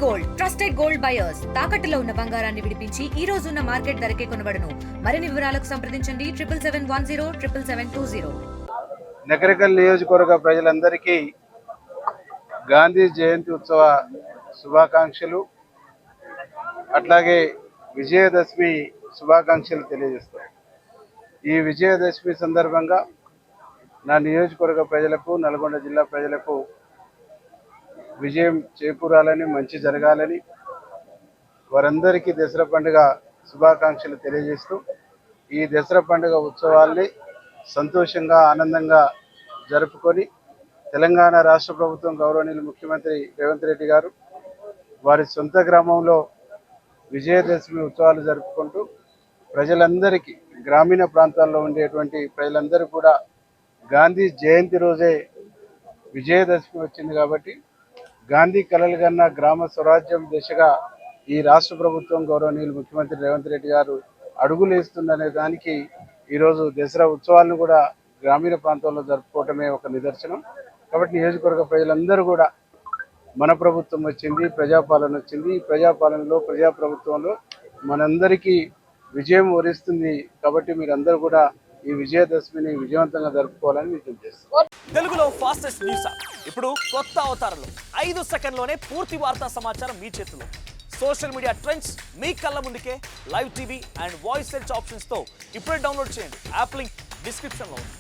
Gold trusted gold buyers తాకట్టులో ఉన్న బంగారాన్ని విడిపించి ఈ రోజు ఉన్న మార్కెట్ ధరకే కొనబడును. మరిన్ని వివరాలకు సంప్రదించండి 7771077720. నకరికల్ నియోజకవర్గ ప్రజలందరికీ గాంధీ జయంతి ఉత్సవ శుభాకాంక్షలు, అట్లాగే విజయదశమి శుభాకాంక్షలు తెలియజేస్తాను. ఈ విజయదశమి సందర్భంగా నా నియోజకవర్గ ప్రజలకు, నల్గొండ జిల్లా ప్రజలకు విజయం చేకూరాలని, మంచి జరగాలని వారందరికీ దసరా పండుగ శుభాకాంక్షలు తెలియజేస్తూ ఈ దసరా పండుగ ఉత్సవాల్ని సంతోషంగా, ఆనందంగా జరుపుకొని తెలంగాణ రాష్ట్ర ప్రభుత్వం గౌరవనీయులు ముఖ్యమంత్రి రేవంత్ రెడ్డి గారు వారి సొంత గ్రామంలో విజయదశమి ఉత్సవాలు జరుపుకుంటూ ప్రజలందరికీ, గ్రామీణ ప్రాంతాల్లో ఉండేటువంటి ప్రజలందరూ కూడా గాంధీ జయంతి రోజే విజయదశమి వచ్చింది కాబట్టి గాంధీ కలలు కన్నా గ్రామ స్వరాజ్యం దిశగా ఈ రాష్ట్ర ప్రభుత్వం గౌరవనీయులు ముఖ్యమంత్రి రేవంత్ రెడ్డి గారు అడుగులు వేస్తుందనే దానికి ఈరోజు దసరా ఉత్సవాలను కూడా గ్రామీణ ప్రాంతాల్లో జరుపుకోవటమే ఒక నిదర్శనం. కాబట్టి నియోజకవర్గ ప్రజలందరూ కూడా మన ప్రభుత్వం వచ్చింది, ప్రజాపాలన వచ్చింది, ఈ ప్రజాపాలనలో, ప్రజాప్రభుత్వంలో మనందరికీ విజయం వరిస్తుంది. కాబట్టి మీరందరూ కూడా ఈ విజయదశమిని విజయవంతంగా జరుపుకోవాలని విజ్ఞప్తి చేస్తాను. తెలుగులో ఫాస్టెస్ట్ న్యూస్ ఇప్పుడు కొత్త అవతారంలో 5 సెకండ్లోనే పూర్తి వార్తా సమాచారం మీ చేతిలో. సోషల్ మీడియా ట్రెండ్స్ మీ కళ్ళ ముందుకే live TV and voice search options తో ఇప్పుడే డౌన్లోడ్ చేయండి. యాప్ లింక్ డిస్క్రిప్షన్లో ఉంది.